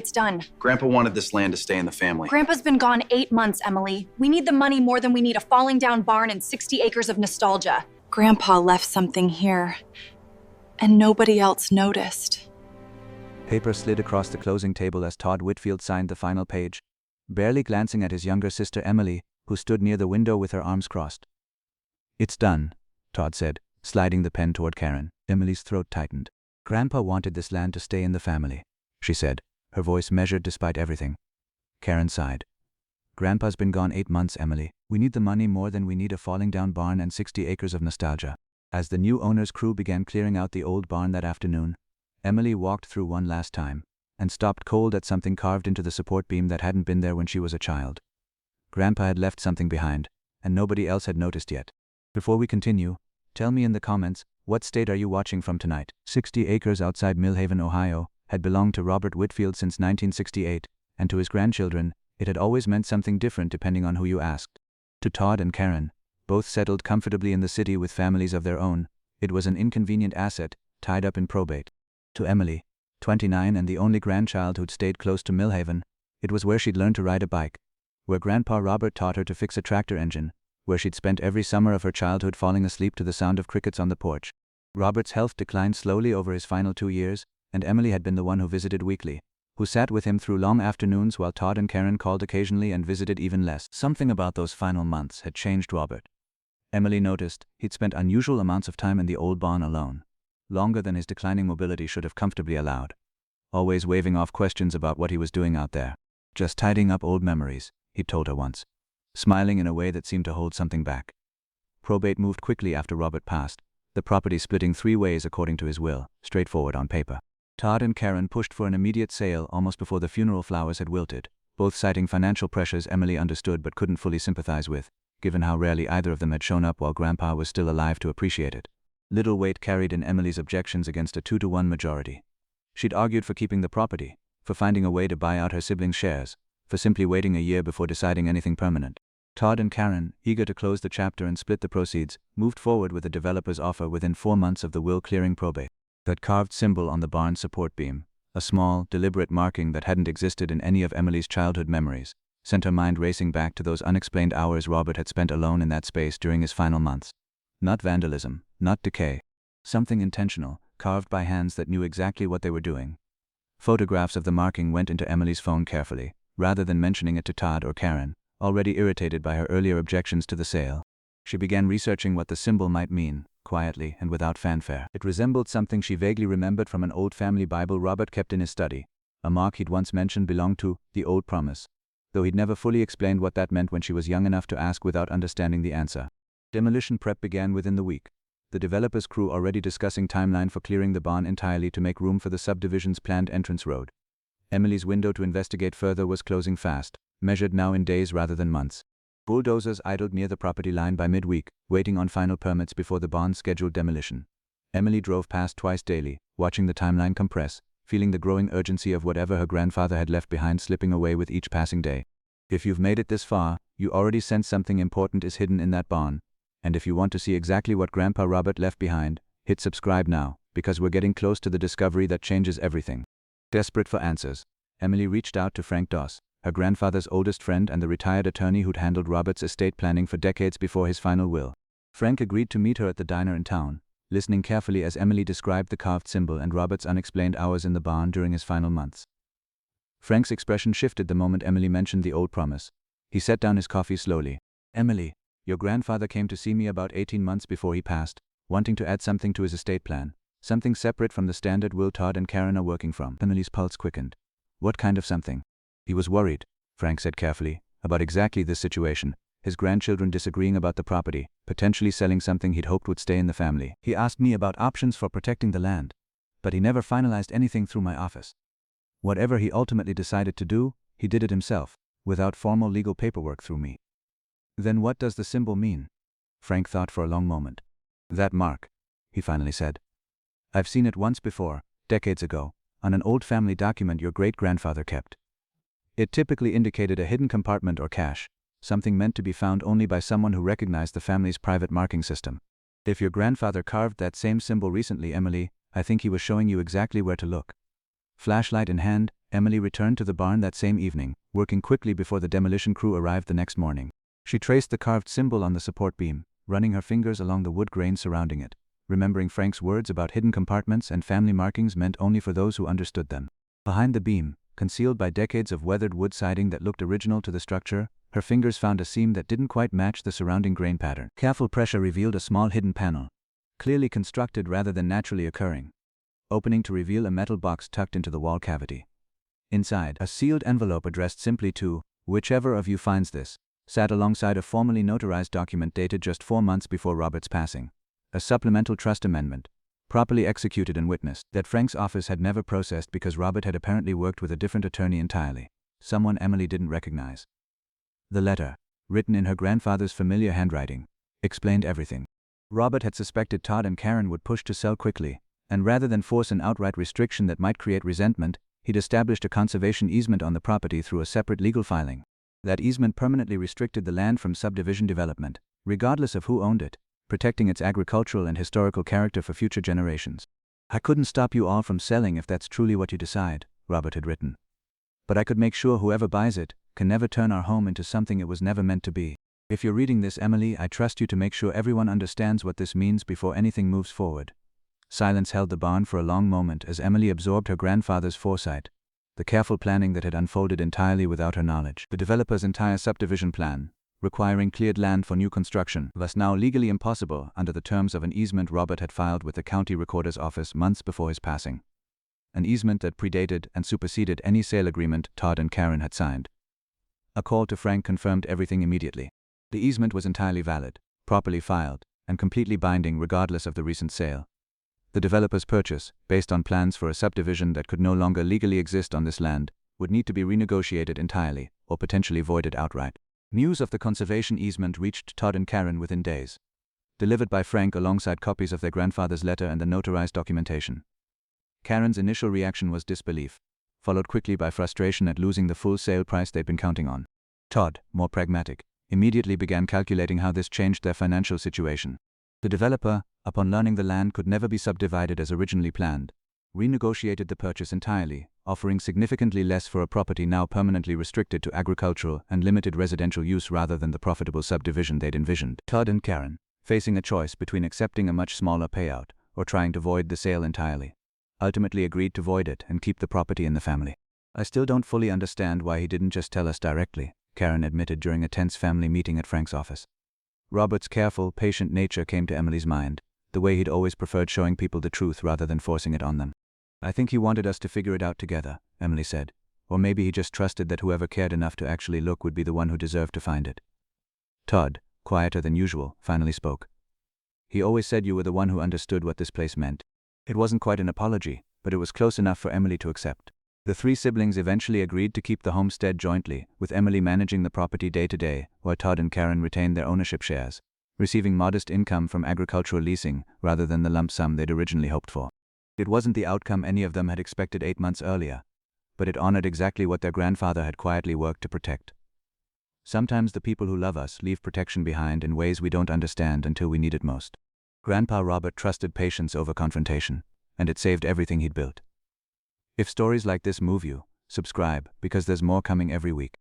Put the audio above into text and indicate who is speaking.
Speaker 1: It's done.
Speaker 2: Grandpa wanted this land to stay in the family.
Speaker 1: Grandpa's been gone 8 months, Emily. We need the money more than we need a falling down barn and 60 acres of nostalgia. Grandpa left something here, and nobody else noticed.
Speaker 3: Paper slid across the closing table as Todd Whitfield signed the final page, barely glancing at his younger sister Emily, who stood near the window with her arms crossed. "It's done," Todd said, sliding the pen toward Karen. Emily's throat tightened. "Grandpa wanted this land to stay in the family," she said, her voice measured despite everything. Karen sighed. "Grandpa's been gone 8 months, Emily. We need the money more than we need a falling down barn and 60 acres of nostalgia." As the new owner's crew began clearing out the old barn that afternoon, Emily walked through one last time, and stopped cold at something carved into the support beam that hadn't been there when she was a child. Grandpa had left something behind, and nobody else had noticed yet. "Before we continue, tell me in the comments, what state are you watching from tonight?" 60 acres outside Millhaven, Ohio, had belonged to Robert Whitfield since 1968, and to his grandchildren, it had always meant something different depending on who you asked. To Todd and Karen, both settled comfortably in the city with families of their own, it was an inconvenient asset, tied up in probate. To Emily, 29 and the only grandchild who'd stayed close to Millhaven, it was where she'd learned to ride a bike, where Grandpa Robert taught her to fix a tractor engine, where she'd spent every summer of her childhood falling asleep to the sound of crickets on the porch. Robert's health declined slowly over his final 2 years, and Emily had been the one who visited weekly, who sat with him through long afternoons while Todd and Karen called occasionally and visited even less. Something about those final months had changed Robert. Emily noticed he'd spent unusual amounts of time in the old barn alone, longer than his declining mobility should have comfortably allowed, always waving off questions about what he was doing out there. "Just tidying up old memories," he'd told her once, smiling in a way that seemed to hold something back. Probate moved quickly after Robert passed, the property splitting 3 ways according to his will, straightforward on paper. Todd and Karen pushed for an immediate sale almost before the funeral flowers had wilted, both citing financial pressures Emily understood but couldn't fully sympathize with, given how rarely either of them had shown up while Grandpa was still alive to appreciate it. Little weight carried in Emily's objections against a 2-to-1 majority. She'd argued for keeping the property, for finding a way to buy out her siblings' shares, for simply waiting a year before deciding anything permanent. Todd and Karen, eager to close the chapter and split the proceeds, moved forward with the developer's offer within 4 months of the will clearing probate. That carved symbol on the barn's support beam, a small, deliberate marking that hadn't existed in any of Emily's childhood memories, sent her mind racing back to those unexplained hours Robert had spent alone in that space during his final months. Not vandalism, not decay. Something intentional, carved by hands that knew exactly what they were doing. Photographs of the marking went into Emily's phone carefully, rather than mentioning it to Todd or Karen, already irritated by her earlier objections to the sale. She began researching what the symbol might mean, quietly and without fanfare. It resembled something she vaguely remembered from an old family Bible Robert kept in his study. A mark he'd once mentioned belonged to the Old Promise, though he'd never fully explained what that meant when she was young enough to ask without understanding the answer. Demolition prep began within the week, the developer's crew already discussing timeline for clearing the barn entirely to make room for the subdivision's planned entrance road. Emily's window to investigate further was closing fast, measured now in days rather than months. Bulldozers idled near the property line by midweek, waiting on final permits before the barn's scheduled demolition. Emily drove past twice daily, watching the timeline compress, feeling the growing urgency of whatever her grandfather had left behind slipping away with each passing day. If you've made it this far, you already sense something important is hidden in that barn. And if you want to see exactly what Grandpa Robert left behind, hit subscribe now, because we're getting close to the discovery that changes everything. Desperate for answers, Emily reached out to Frank Doss, her grandfather's oldest friend and the retired attorney who'd handled Robert's estate planning for decades before his final will. Frank agreed to meet her at the diner in town, listening carefully as Emily described the carved symbol and Robert's unexplained hours in the barn during his final months. Frank's expression shifted the moment Emily mentioned the Old Promise. He set down his coffee slowly. "Emily, your grandfather came to see me about 18 months before he passed, wanting to add something to his estate plan, something separate from the standard will Todd and Karen are working from." Emily's pulse quickened. "What kind of something?" "He was worried," Frank said carefully, "about exactly this situation, his grandchildren disagreeing about the property, potentially selling something he'd hoped would stay in the family. He asked me about options for protecting the land, but he never finalized anything through my office. Whatever he ultimately decided to do, he did it himself, without formal legal paperwork through me." "Then what does the symbol mean?" Frank thought for a long moment. "That mark," he finally said. "I've seen it once before, decades ago, on an old family document your great-grandfather kept. It typically indicated a hidden compartment or cache, something meant to be found only by someone who recognized the family's private marking system. If your grandfather carved that same symbol recently, Emily, I think he was showing you exactly where to look." Flashlight in hand, Emily returned to the barn that same evening, working quickly before the demolition crew arrived the next morning. She traced the carved symbol on the support beam, running her fingers along the wood grain surrounding it, remembering Frank's words about hidden compartments and family markings meant only for those who understood them. Behind the beam, concealed by decades of weathered wood siding that looked original to the structure, her fingers found a seam that didn't quite match the surrounding grain pattern. Careful pressure revealed a small hidden panel, clearly constructed rather than naturally occurring, opening to reveal a metal box tucked into the wall cavity. Inside, a sealed envelope addressed simply to "Whichever of you finds this," sat alongside a formally notarized document dated just 4 months before Robert's passing. A supplemental trust amendment, properly executed and witnessed, that Frank's office had never processed because Robert had apparently worked with a different attorney entirely, someone Emily didn't recognize. The letter, written in her grandfather's familiar handwriting, explained everything. Robert had suspected Todd and Karen would push to sell quickly, and rather than force an outright restriction that might create resentment, he'd established a conservation easement on the property through a separate legal filing. That easement permanently restricted the land from subdivision development, regardless of who owned it, protecting its agricultural and historical character for future generations. "I couldn't stop you all from selling if that's truly what you decide," Robert had written. "But I could make sure whoever buys it can never turn our home into something it was never meant to be. If you're reading this, Emily, I trust you to make sure everyone understands what this means before anything moves forward." Silence held the barn for a long moment as Emily absorbed her grandfather's foresight, the careful planning that had unfolded entirely without her knowledge. The developer's entire subdivision plan, requiring cleared land for new construction, was now legally impossible under the terms of an easement Robert had filed with the county recorder's office months before his passing. An easement that predated and superseded any sale agreement Todd and Karen had signed. A call to Frank confirmed everything immediately. The easement was entirely valid, properly filed, and completely binding regardless of the recent sale. The developer's purchase, based on plans for a subdivision that could no longer legally exist on this land, would need to be renegotiated entirely, or potentially voided outright. News of the conservation easement reached Todd and Karen within days, delivered by Frank alongside copies of their grandfather's letter and the notarized documentation. Karen's initial reaction was disbelief, followed quickly by frustration at losing the full sale price they'd been counting on. Todd, more pragmatic, immediately began calculating how this changed their financial situation. The developer, upon learning the land could never be subdivided as originally planned, renegotiated the purchase entirely, offering significantly less for a property now permanently restricted to agricultural and limited residential use rather than the profitable subdivision they'd envisioned. Todd and Karen, facing a choice between accepting a much smaller payout or trying to void the sale entirely, ultimately agreed to void it and keep the property in the family. "I still don't fully understand why he didn't just tell us directly," Karen admitted during a tense family meeting at Frank's office. Robert's careful, patient nature came to Emily's mind, the way he'd always preferred showing people the truth rather than forcing it on them. "I think he wanted us to figure it out together," Emily said. "Or maybe he just trusted that whoever cared enough to actually look would be the one who deserved to find it." Todd, quieter than usual, finally spoke. "He always said you were the one who understood what this place meant." It wasn't quite an apology, but it was close enough for Emily to accept. The 3 siblings eventually agreed to keep the homestead jointly, with Emily managing the property day to day, while Todd and Karen retained their ownership shares, receiving modest income from agricultural leasing rather than the lump sum they'd originally hoped for. It wasn't the outcome any of them had expected 8 months earlier, but it honored exactly what their grandfather had quietly worked to protect. Sometimes the people who love us leave protection behind in ways we don't understand until we need it most. Grandpa Robert trusted patience over confrontation, and it saved everything he'd built. If stories like this move you, subscribe, because there's more coming every week.